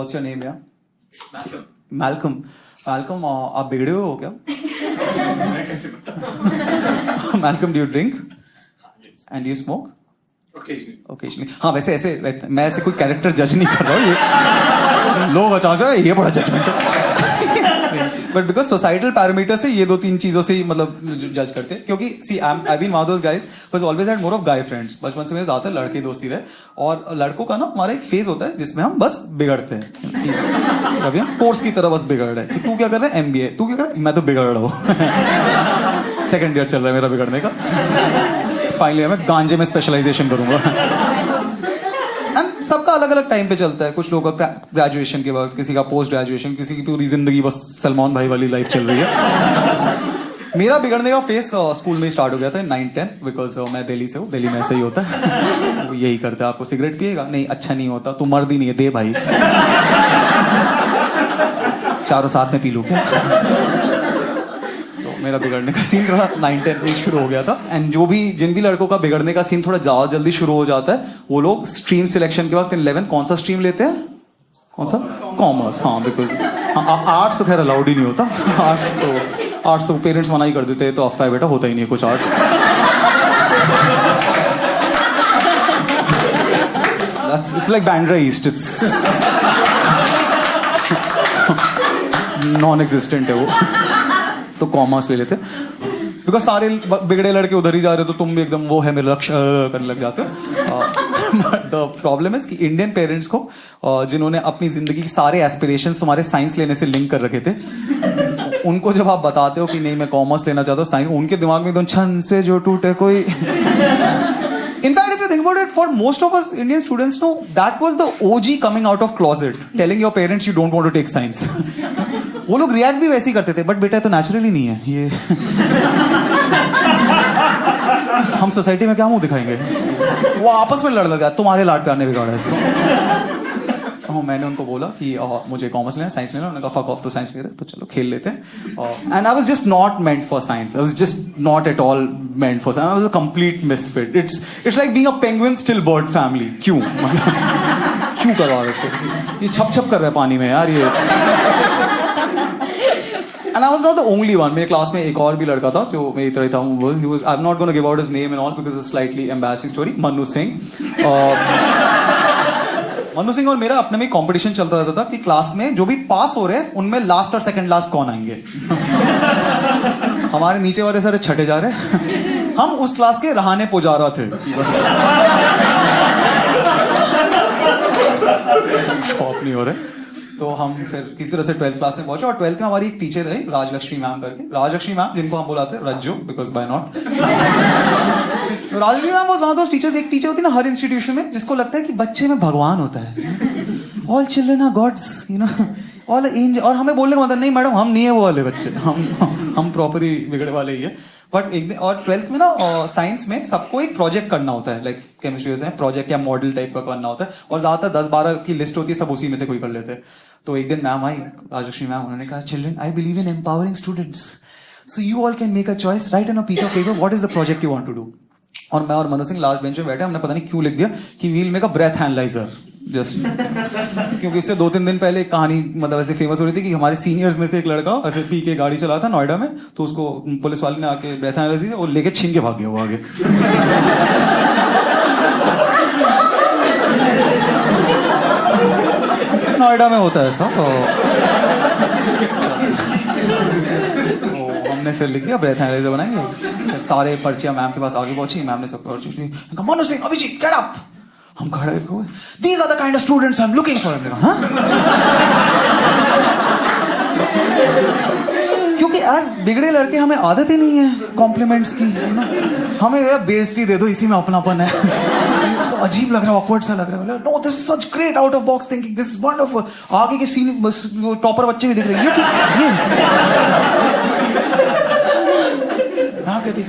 What's your name? या Malcolm. Malcolm, आप बिगड़े हो क्या? Malcolm, do you drink and you smoke? Occasionally. हाँ, वैसे ऐसे मैं ऐसे कोई कैरेक्टर जज नहीं कर रहा हूँ. ये लोग अचानक ये बड़ा judgement. But because societal parameter से ये 2-3 चीजों से ही मतलब जज करते हैं. क्योंकि she I been one of those guys was always had more of guy friends. बचपन से मेरे ज्यादातर लड़के दोस्ती रहे. और लड़कों का ना हमारा एक फेज होता है जिसमें हम बस बिगड़ते हैं. अभी हम कोर्स की तरह बस बिगड़ रहे हैं. तू क्या कर रहा है? MBA. तू क्या कर रहा है? मैं तो बिगड़ रहा हूँ. सेकंड ईयर चल रहा है मेरा बिगड़ने का. फाइनली मैं गांजे में स्पेशलाइजेशन करूंगा. सबका अलग अलग टाइम पे चलता है. कुछ लोगों का ग्रेजुएशन के बाद, किसी का पोस्ट ग्रेजुएशन, किसी की पूरी जिंदगी बस सलमान भाई वाली लाइफ चल रही है. मेरा बिगड़ने का फेस स्कूल में ही स्टार्ट हो गया था 9-10. बिकॉज मैं दिल्ली से हूँ. दिल्ली में ऐसे ही होता है. वो यही करते हैं. आपको सिगरेट पिएगा? नहीं, अच्छा नहीं होता. तू मर्द ही नहीं है, दे भाई. चारों साथ में पी लूं क्या? मेरा बिगड़ने का सीन थोड़ा 9-10 में शुरू हो गया था. एंड जिन भी लड़कों का बिगड़ने का सीन थोड़ा ज्यादा जल्दी शुरू हो जाता है, वो लोग स्ट्रीम सिलेक्शन के वक्त 11 कौन सा स्ट्रीम लेते हैं? कौन सा? कॉमर्स. हाँ, बिकॉज आर्ट्स तो खैर अलाउड ही नहीं होता. आर्ट्स तो पेरेंट्स मना ही कर देते हैं. तो अफवाह बेटा, होता ही नहीं है कुछ arts. It's like Bandra east. It's non existent है वो. तो कॉमर्स ले लेते. बिकॉज सारे बिगड़े लड़के उधर ही जा रहे हो, तो तुम भी एकदम वो है मेरा लक्ष्य करने लग जाते हो. बट द प्रॉब्लम इज कि इंडियन पेरेंट्स को, जिन्होंने अपनी जिंदगी के सारे एस्पिरेशंस तुम्हारे साइंस लेने से लिंक कर रखे थे, उनको जब आप बताते हो कि नहीं मैं कॉमर्स लेना चाहता हूँ, साइंस, उनके दिमाग में एकदम छन से जो टूटे कोई. In fact, if you think about it, for most of us Indian students, no, that was the OG coming out of closet, telling your parents you don't want to take science. वो लोग react भी वैसे ही करते थे. But बेटा तो naturally नहीं है ये. हम सोसाइटी में क्या मुंह दिखाएंगे? वो आपस में लड़ लगा, तुम्हारे लाड प्यार ने बिगाड़ा इसको. मैंने उनको बोला कि मुझे कॉमर्स लेना, साइंस लेना. उन्होंने कहा फक ऑफ, तो साइंस ले रहे तो चलो खेल लेते हैं. And I was just not meant for science. I was just not at all meant for science. I was a complete misfit. It's like being a penguin still bird family. क्यों क्यों करवा रहे हो? ये छप छप कर रहा है पानी में यार ये. And I was not the only one. मेरे क्लास में एक और भी लड़का था जो मेरी तरह था. I'm not going to give out his name and all because it's a slightly embarrassing story. Mannu Singh. Mannu Singh और मेरा अपने में कंपटीशन चलता रहता था कि क्लास में जो भी पास हो रहे हैं उनमें लास्ट और सेकंड लास्ट कौन आएंगे. हमारे नीचे वाले सारे छठे जा रहे. हम उस क्लास के रहाने पुजारा थे. शॉप नहीं हो रहे. तो हम फिर किसी तरह से 12th क्लास में पहुंचे. और 12th में हमारी एक टीचर रही, राजलक्ष्मी मैम करके. राजलक्ष्मी मैम, जिनको हम बुलाते हैं रज्जो, बिकॉज बाय नॉट. तो Rajalakshmi ma'am was one of those teachers. एक टीचर होती है ना हर इंस्टीट्यूशन में, जिसको लगता है कि बच्चे में भगवान होता है. All children are gods, you know, all angel. और हमें बोलने का मतलब नहीं मैडम, हम नहीं है वो वाले बच्चे. हम प्रॉपर ही बिगड़े वाले ही है. बट एक दिन और 12th में ना साइंस में सबको एक प्रोजेक्ट करना होता है. लाइक केमिस्ट्री में प्रोजेक्ट या मॉडल टाइप का करना होता है. और ज्यादातर 10-12 की लिस्ट होती है, सब उसी में से कोई कर लेते हैं. तो एक दिन मैम आई, राजलक्ष्मी मैम. उन्होंने कहा children, I believe in empowering students, so you all can make a choice, write on a piece of paper what is the project you want to do. और मैं और मनु सिंह लास्ट बेंच में बैठे. हमने पता नहीं क्यों लिख दिया कि we'll make a breath analyser. Just क्योंकि इससे 2-3 दिन पहले एक कहानी मतलब ऐसे फेमस हो रही थी कि हमारे सीनियर्स में से एक लड़का ऐसे पी के गाड़ी चला था नोएडा में. तो उसको पुलिस वाले ने आके ब्रेथ एनालाइजर और लेके छीन के भाग गया वो आगे. नोएडा में होता है ऐसा. तो हमने फिर लिख दिया ब्रेथ एनालाइजर बनाएंगे. फिर सारे पर्चियां मैम के पास आगे पहुंची. मैम ने सब पर्ची, मनु सिंह, अभिजीत, गेट अप. हम खड़े हुए. These are the kind of students I'm looking for. हाँ? क्योंकि आज बिगड़े लड़के, हमें आदत ही नहीं है कॉम्प्लीमेंट्स की. हमें यार बेइज्जती दे दो, इसी में अपनापन है. तो अजीब लग रहा है, ऑकवर्ड सा लग रहा है. No, this is such great, out of box thinking, this is wonderful. आगे के सीन टॉपर बच्चे भी दिख रहे हैं.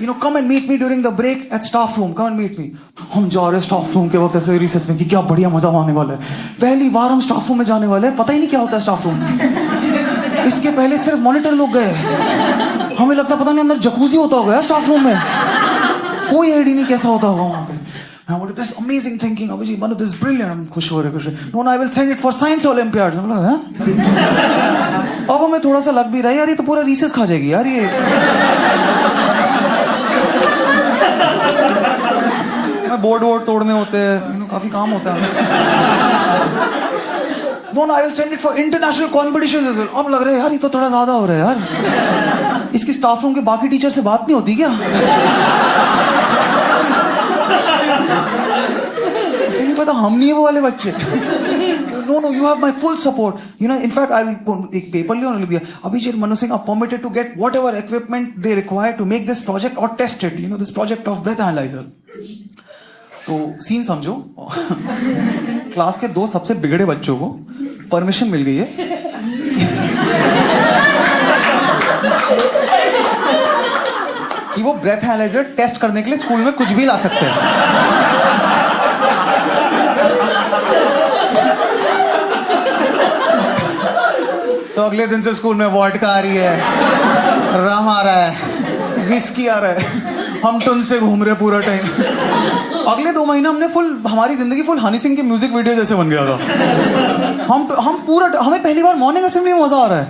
You know, come and meet me during the break at staff room. Come and meet me. हम जा रहे हैं स्टाफ रूम के वक्त ऐसे रिसेस में कि क्या बढ़िया मजा आने वाला है. पहली बार हम स्टाफ रूम में जाने वाले हैं. पता ही नहीं क्या होता है स्टाफ रूम. इसके पहले सिर्फ मॉनिटर लोग गए. हमें लगता पता नहीं अंदर जकूजी होता होगा स्टाफ रूम में. कोई आइडिया नहीं कैसा होता होगा वहां पे. I wanted this amazing thinking, Abhijit, Manu, this is brilliant. I'm खुश हो रहे. No, I will send it for science Olympiad. I'm like, हाँ? अब हमें थोड़ा सा लग भी रहा है यार, ये तो पूरा रिसेस खा जाएगी यार ये. बोर्ड तोड़ने होते हैं, काफी काम होता है. No, I will send it for international competitions as well. अब लग रहा है यार ये तो थोड़ा ज्यादा हो रहा है यार. इसकी स्टाफ रूम के बाकी टीचर से बात नहीं होती क्या? इसे नहीं पता हम नहीं है वो वाले बच्चे. No, you have my full support. You know, in fact, I will एक पेपर लिया उन्होंने दिया. Abhijit, Manu Singh are permitted to get whatever equipment they require to make this project or test it. You know, this project of breath analyzer. तो scene समझो. Class के 2 सबसे बिगड़े बच्चों को परमिशन मिल गई है कि वो ब्रेथ एनालाइजर टेस्ट करने के लिए स्कूल में कुछ भी ला सकते हैं. तो अगले दिन से स्कूल में वोडका आ रही है, रम आ रहा है, विस्की आ रहा है, हम टुन से घूम रहे पूरा टाइम. अगले 2 महीने हमने हमारी जिंदगी फुल हनी सिंह की म्यूजिक वीडियो जैसे बन गया था. हम पूरा हमें पहली बार मॉर्निंग असेंबली में मजा आ रहा है.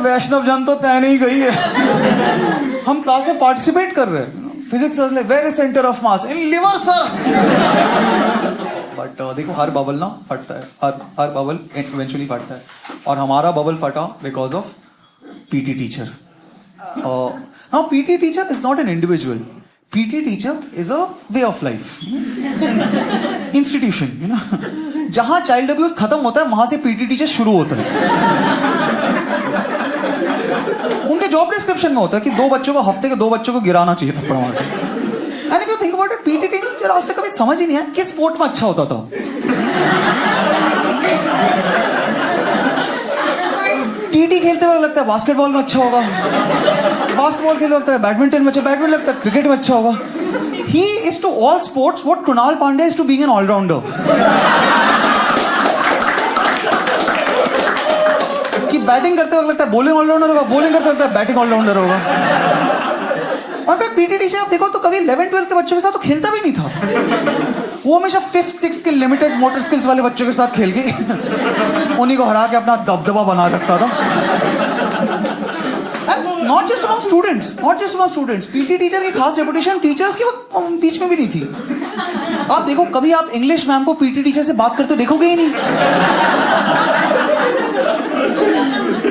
वैष्णव जन तो तय नहीं गई है. हम क्लास में पार्टिसिपेट कर रहे हैं. फिजिक्स सर ले where is centre of mass in lever sir. But देखो हर बबल ना फटता है, हर बबल इवेंचुअली फटता है. और हमारा बबल फटा because of PT teacher. Now PT teacher is not an individual. PT teacher is a way of life, institution, you know. जहां चाइल्ड अब्यूज खत्म होता है वहां से PT टीचर शुरू होता है. उनके जॉब डिस्क्रिप्शन में होता है कि 2 बच्चों को हफ्ते के 2 बच्चों को गिराना चाहिए थप्पड़ मार के. And if you think about it, PT teacher आज तक कभी समझ ही नहीं है किस स्पोर्ट में अच्छा होता था. टीटी खेलते हुए लगता है बास्केटबॉल में अच्छा होगा, बास्केटबॉल खेलते लगता है बैडमिंटन में अच्छा, बैडमिंटन लगता है क्रिकेट में अच्छा होगा. He is to all sports what Krunal Pandya is to being an allrounder. कि बैटिंग करते वक्त लगता है बॉलिंग ऑलराउंडर होगा, बॉलिंग करते लगता है बैटिंग ऑलराउंडर होगा. और फिर पीटी टीचर आप देखो तो कभी 11-12 के बच्चों के साथ तो खेलता भी नहीं था. वो हमेशा 5th-6th के लिमिटेड मोटर स्किल्स वाले बच्चों के साथ खेल के उन्हीं को हरा के अपना दबदबा बना रखता था. Not just among students, PT teacher की खास रेपुटेशन टीचर्स की वो बीच में भी नहीं थी. आप देखो कभी आप इंग्लिश मैम को पीटी टीचर से बात करते देखोगे ही नहीं.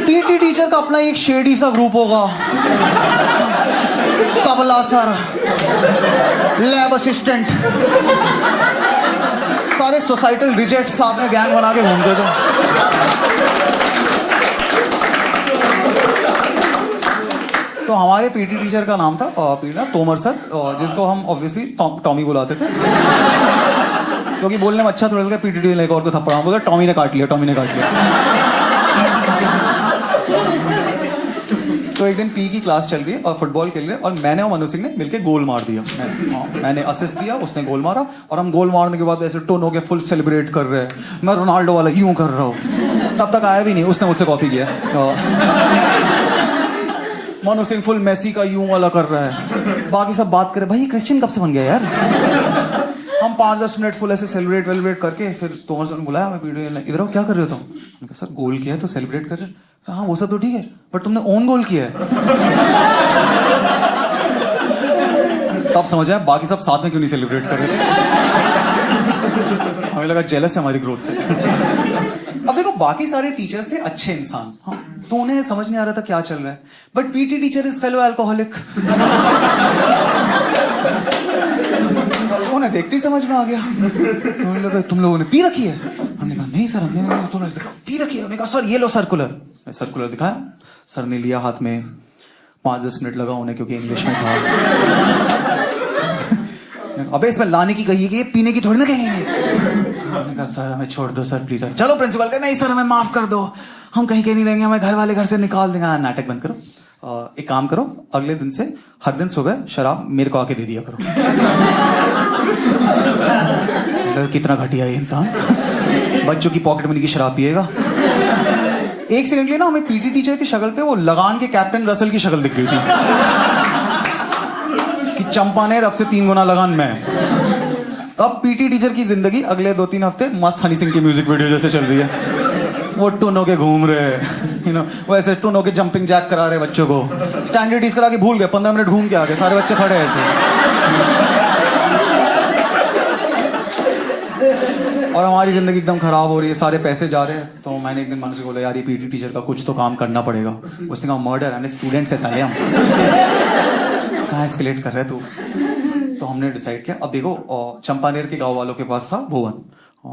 पीटी टीचर का अपना एक शेडी सा ग्रुप होगा. तबला सर, लैब असिस्टेंट, सारे सोसाइटल रिजेक्ट साथ में गैंग बना के घूमते थे. तो हमारे पीटी टीचर का नाम था तोमर सर, जिसको हम ऑब्वियसली टॉमी बुलाते थे क्योंकि बोलने में अच्छा थोड़ा लगा. पीटी टीचर एक और को थप्पड़ बोला, टॉमी ने काट लिया. तो एक दिन पी की क्लास चल रही है और फुटबॉल खेल रहे हैं और मैंने और मनु सिंह ने मिलके गोल मार दिया. मैंने असिस्ट दिया, उसने गोल मारा और हम गोल मारने के बाद ऐसे टोन हो के फुल सेलिब्रेट कर रहे हैं. मैं रोनाल्डो वाला यूं कर रहा हूँ. तब तक आया भी नहीं, उसने मुझसे कॉपी किया. मनु सिंह फुल मेसी का यूं वाला कर रहा है. बाकी सब बात करे भाई क्रिश्चियन कब से बन गया यार. हम 5-10 मिनट फुल ऐसे सेलिब्रेट करके फिर तोमर सर ने बुलाया. मैं इधर आओ, क्या कर रहे हो तुम? सर गोल किया है तो सेलिब्रेट कर रहे. हाँ वो सब तो ठीक है बट तुमने ओन गोल किया है. तब समझ आया बाकी सब साथ में क्यों नहीं सेलिब्रेट कर रहे थे. हमें लगा जेलस है हमारी ग्रोथ से. अब देखो बाकी सारे टीचर्स थे अच्छे इंसान, हाँ, तो उन्हें समझ नहीं आ रहा था क्या चल रहा है. But PT teacher is fellow alcoholic. उन्हें देखते ही समझ में आ गया. तो उन्हें लगा तुम लोगों ने पी रखी है. हमने कहा नहीं सर, हमने तो पी रखी है. हमने कहा सर ये लो सर्कुलर दिखाया. सर ने लिया हाथ में. 5-10 मिनट लगा उन्हें क्योंकि इंग्लिश में था. अबे इसमें लाने की कही है कि ये पीने की थोड़ी ना कही है. हमने कहा सर हमें छोड़ दो सर प्लीज. चलो प्रिंसिपल का नहीं सर हमें माफ कर दो, हम कहीं नहीं रहेंगे, हमें घर वाले घर से निकाल देंगे. नाटक बंद करो. एक काम करो, अगले दिन से हर दिन सुबह शराब मेरे को आके दे दिया करो. कितना घटिया है इंसान, बच्चों की पॉकेट मनी की शराब पिएगा. एक सेकंड के लिए ना हमें पीटी टीचर की शक्ल पे वो लगान के कैप्टन रसल की शक्ल दिख रही थी कि चंपा ने अब से 3 गुना लगान मैं. अब पीटी टीचर की जिंदगी अगले 2-3 हफ्ते मस्त हनी सिंह की म्यूजिक वीडियो जैसे चल रही है। वो टून होके घूम रहे, यू नो, वो ऐसे टून होके जंपिंग जैक करा रहे बच्चों को, स्टैंडर्ड टीज करा के भूल गए, 15 मिनट घूम के आ गए, सारे बच्चे खड़े हैं ऐसे। और हमारी जिंदगी एकदम खराब हो रही है, सारे पैसे जा रहे हैं। तो मैंने एक दिन मन से बोला यार ये पीटी टीचर का कुछ तो काम करना पड़ेगा। उसने कहा मर्डर, हमने स्टूडेंट्स है साले हम, कहाँ एस्केलेट कर रहे तू। तो हमने डिसाइड किया, अब देखो चंपानेर के गांव वालों के पास था भुवन,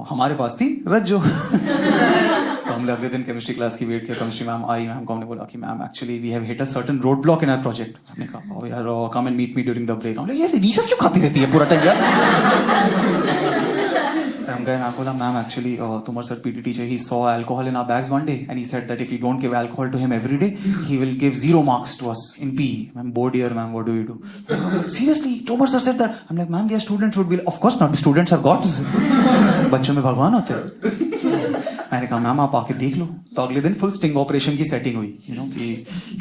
हमारे पास थी रज्जो। तो हमने अगले दिन केमिस्ट्री क्लास की वेट किया, केमिस्ट्री मैम आई, मैम को हमने बोला कि ma'am actually we have hit a certain road block in our project. हमने कहा यार come and meet me during the break. हमने ये रिसर्च क्यों खाती रहती है पूरा टाइम यार। हम गए, मैम बोला मैम एक्चुअली तुम्हारे sir PT teacher he saw alcohol in our bags one day and he said that if you don't give alcohol to him every day he will give 0 marks to us in PE. Ma'am board year ma'am what do you do. Seriously Tomar sir said that. हम like ma'am we are students would be of course not, students are gods, बच्चों में भगवान होते हैं। मैंने कहा ma'am आप आके देख लो। तो अगले दिन फुल स्टिंग ऑपरेशन की सेटिंग हुई, यू नो,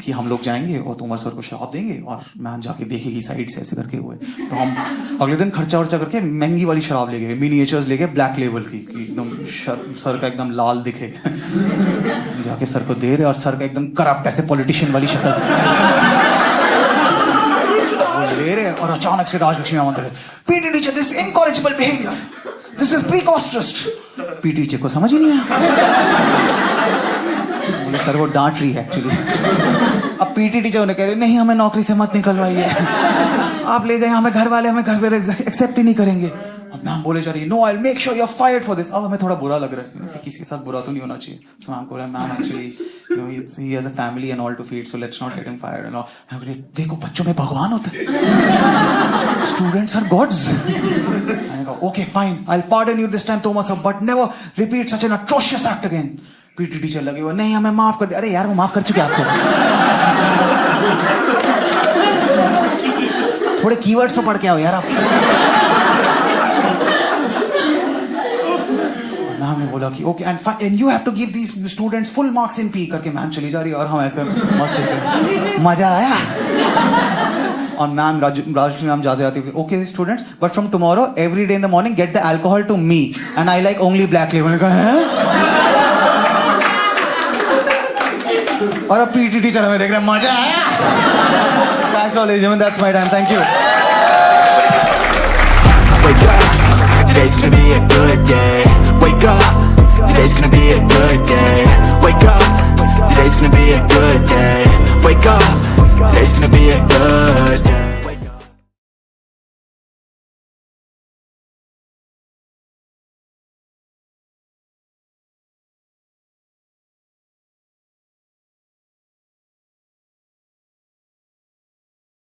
कि हम लोग जाएंगे और तोमर सर को शराब देंगे और मैम जाके देखेगी साइड से ऐसे करके हुए। तो हम अगले दिन खर्चा वर्चा करके महंगी वाली शराब ले गए, मिनिएचर्स ले गए ब्लैक लेबल की, एकदम सर का एकदम लाल दिखे। जाके सर को दे रहे और सर का एकदम करप्ट ऐसे पॉलिटिशियन वाली शक्ल ले रहे और अचानक से राजलक्ष्मी मैम अंदर, PT teacher this incorrigible behaviour, this is preposterous. PT teacher को समझ ही नहीं आया, सर वो डांट रही है एक्चुअली। अब पीटी टीचर उन्हें कह रहे नहीं हमें नौकरी से मत निकलवाइए, आप ले जाइए, हमें घर वाले हमें घर पे एक्सेप्ट ही नहीं करेंगे। अब मैम बोले जा रही no I will make sure you are fired for this. अब हमें थोड़ा बुरा लग रहा है कि किसी के साथ बुरा तो नहीं होना चाहिए। तो मैम बोला ma'am actually you know he has a family and all to feed so let's not get him fired and all. मैं बोले देखो बच्चों में भगवान होता है, स्टूडेंट्स आर गॉड्स। मैंने कहा okay fine I will pardon you this time Tomar sir but never repeat such an atrocious act again. PT teacher लगे हुए नहीं हमें माफ कर दे। अरे यार वो माफ कर चुके आपको, थोड़े कीवर्ड्स तो पढ़ के आओ यार आप। मैम ने बोला कि okay and you have to give these students full marks in P करके मैम चली जा रही है और हम ऐसे मस्त देख रहे, मजा आया। और मैम राजश्री मैम जाते जाती okay students but from tomorrow every day in the morning get the alcohol to me and I like only black label. और अब पीटी टीचर हमें देख रहे हैं, मजा आया। Thanks for listening. That's my time. Thank you. Wake up, today's gonna be a good day. Wake up, today's gonna be a good day. Wake up, today's gonna be a good day. Wake up, today's gonna be a good